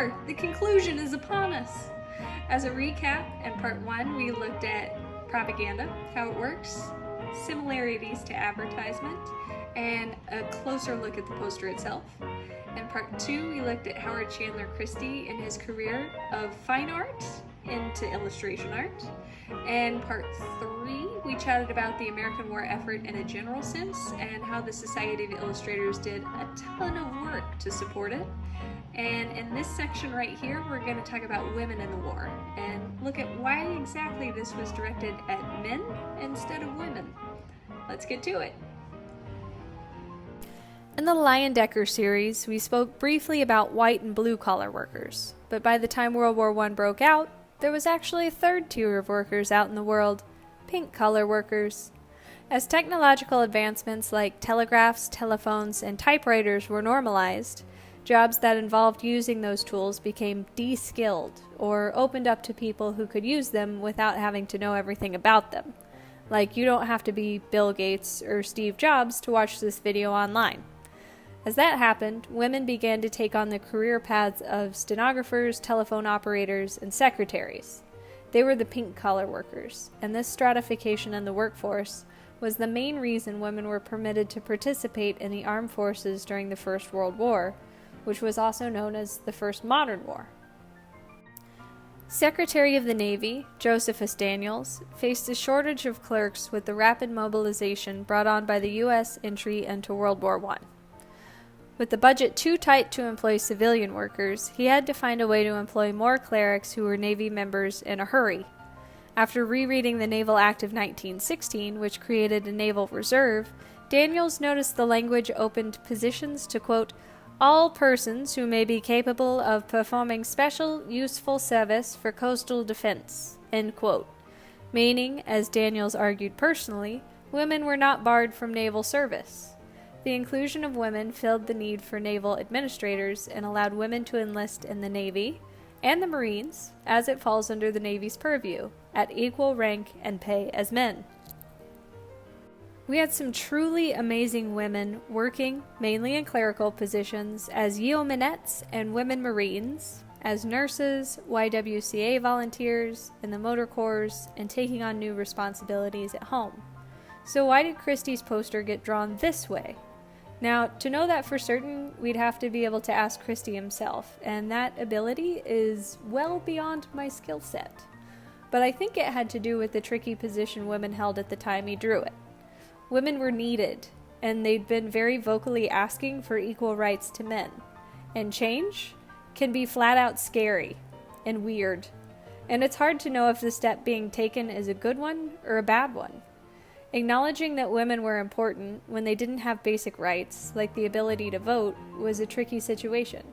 war! The conclusion is upon us! As a recap, in part 1, we looked at propaganda, how it works, similarities to advertisement, and a closer look at the poster itself. In part 2, we looked at Howard Chandler Christy and his career of fine art into illustration art. And part 3, we chatted about the American War effort in a general sense and how the Society of Illustrators did a ton of work to support it. And in this section right here, we're going to talk about women in the war and look at why exactly this was directed at men instead of women. Let's get to it. In the Leyendecker series, we spoke briefly about white and blue collar workers, but by the time World War I broke out, there was actually a third tier of workers out in the world, pink collar workers. As technological advancements like telegraphs, telephones, and typewriters were normalized, jobs that involved using those tools became de-skilled or opened up to people who could use them without having to know everything about them. Like, you don't have to be Bill Gates or Steve Jobs to watch this video online. As that happened, women began to take on the career paths of stenographers, telephone operators, and secretaries. They were the pink-collar workers, and this stratification in the workforce was the main reason women were permitted to participate in the armed forces during the First World War, which was also known as the First Modern War. Secretary of the Navy, Josephus Daniels, faced a shortage of clerks with the rapid mobilization brought on by the U.S. entry into World War I. With the budget too tight to employ civilian workers, he had to find a way to employ more clerics who were Navy members in a hurry. After rereading the Naval Act of 1916, which created a naval reserve, Daniels noticed the language opened positions to, quote, all persons who may be capable of performing special useful service for coastal defense, end quote. Meaning, as Daniels argued personally, women were not barred from naval service. The inclusion of women filled the need for naval administrators and allowed women to enlist in the Navy and the Marines, as it falls under the Navy's purview, at equal rank and pay as men. We had some truly amazing women working, mainly in clerical positions, as yeomanettes and women Marines, as nurses, YWCA volunteers, in the motor corps, and taking on new responsibilities at home. So why did Christie's poster get drawn this way? Now, to know that for certain, we'd have to be able to ask Christie himself, and that ability is well beyond my skill set. But I think it had to do with the tricky position women held at the time he drew it. Women were needed, and they'd been very vocally asking for equal rights to men. And change can be flat out scary and weird, and it's hard to know if the step being taken is a good one or a bad one. Acknowledging that women were important when they didn't have basic rights, like the ability to vote, was a tricky situation.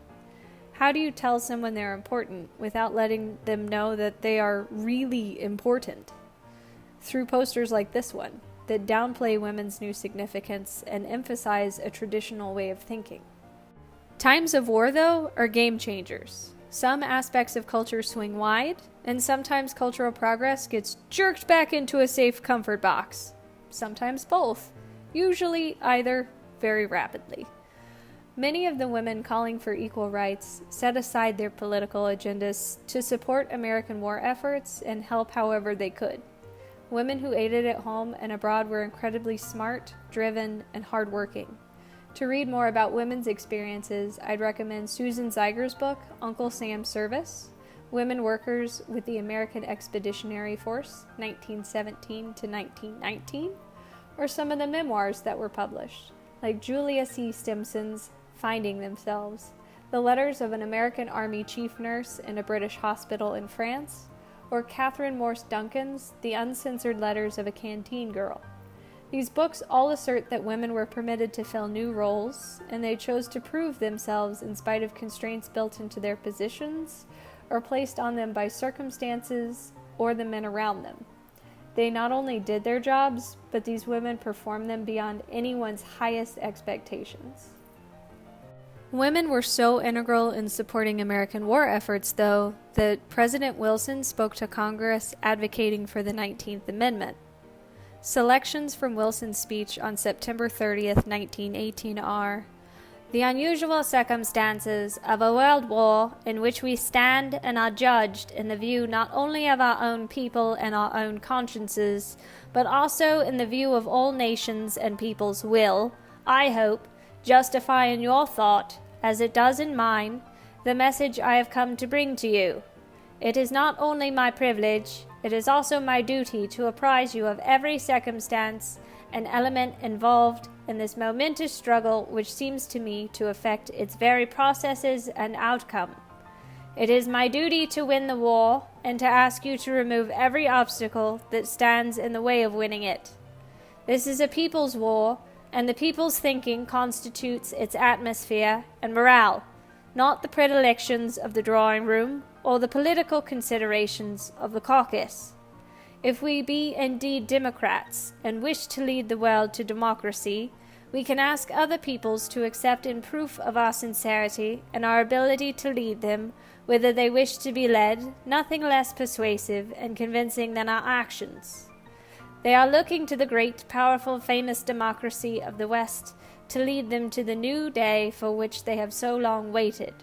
How do you tell someone they're important without letting them know that they are really important? Through posters like this one, that downplay women's new significance and emphasize a traditional way of thinking. Times of war, though, are game changers. Some aspects of culture swing wide, and sometimes cultural progress gets jerked back into a safe comfort box. Sometimes both, usually either very rapidly. Many of the women calling for equal rights set aside their political agendas to support American war efforts and help however they could. Women who aided at home and abroad were incredibly smart, driven, and hardworking. To read more about women's experiences, I'd recommend Susan Zeiger's book, Uncle Sam's Service, Women Workers with the American Expeditionary Force, 1917 to 1919, or some of the memoirs that were published, like Julia C. Stimson's Finding Themselves, the letters of an American Army chief nurse in a British hospital in France, or Catherine Morse Duncan's The Uncensored Letters of a Canteen Girl. These books all assert that women were permitted to fill new roles, and they chose to prove themselves in spite of constraints built into their positions or placed on them by circumstances or the men around them. They not only did their jobs, but these women performed them beyond anyone's highest expectations. Women were so integral in supporting American war efforts, though, that President Wilson spoke to Congress advocating for the 19th Amendment. Selections from Wilson's speech on September 30th, 1918 are, The unusual circumstances of a world war in which we stand and are judged in the view not only of our own people and our own consciences, but also in the view of all nations and peoples will, I hope, justify in your thought, as it does in mine, the message I have come to bring to you. It is not only my privilege, it is also my duty to apprise you of every circumstance and element involved in this momentous struggle which seems to me to affect its very processes and outcome. It is my duty to win the war and to ask you to remove every obstacle that stands in the way of winning it. This is a people's war, and the people's thinking constitutes its atmosphere and morale, not the predilections of the drawing room or the political considerations of the caucus. If we be indeed democrats and wish to lead the world to democracy, we can ask other peoples to accept in proof of our sincerity and our ability to lead them whither they wish to be led, nothing less persuasive and convincing than our actions. They are looking to the great, powerful, famous democracy of the West to lead them to the new day for which they have so long waited.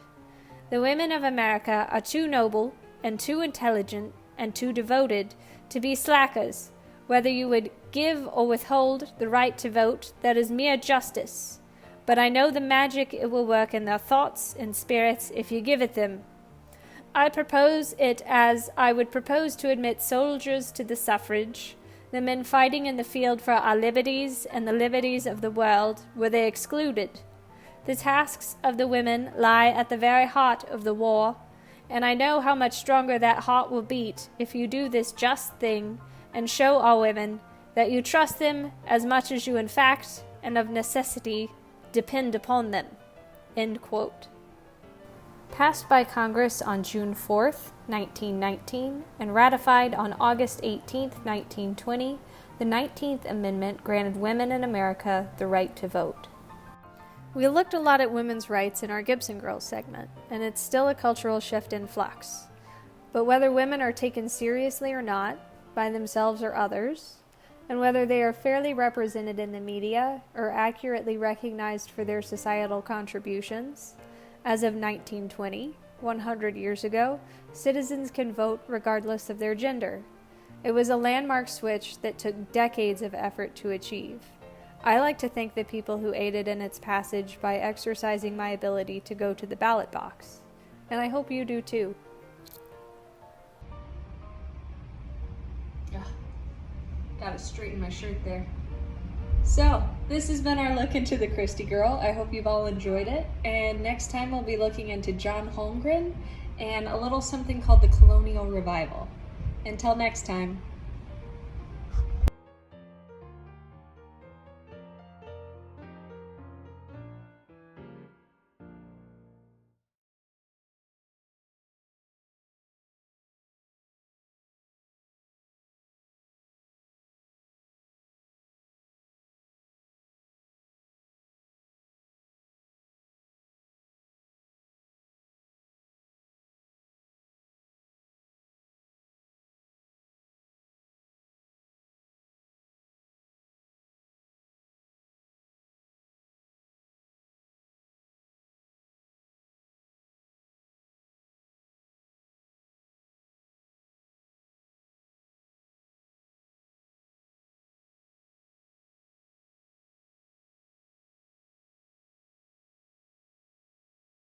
The women of America are too noble and too intelligent and too devoted to be slackers. Whether you would give or withhold the right to vote, that is mere justice. But I know the magic it will work in their thoughts and spirits if you give it them. I propose it as I would propose to admit soldiers to the suffrage, the men fighting in the field for our liberties and the liberties of the world, were they excluded. The tasks of the women lie at the very heart of the war, and I know how much stronger that heart will beat if you do this just thing and show our women that you trust them as much as you in fact and of necessity depend upon them." End quote. Passed by Congress on June 4th, 1919, and ratified on August 18th, 1920, the 19th Amendment granted women in America the right to vote. We looked a lot at women's rights in our Gibson Girls segment, and it's still a cultural shift in flux. But whether women are taken seriously or not, by themselves or others, and whether they are fairly represented in the media or accurately recognized for their societal contributions, as of 1920, 100 years ago, citizens can vote regardless of their gender. It was a landmark switch that took decades of effort to achieve. I like to thank the people who aided in its passage by exercising my ability to go to the ballot box. And I hope you do too. Gotta straighten my shirt there. So, this has been our look into the Christy Girl. I hope you've all enjoyed it. And next time we'll be looking into John Holmgren and a little something called the Colonial Revival. Until next time.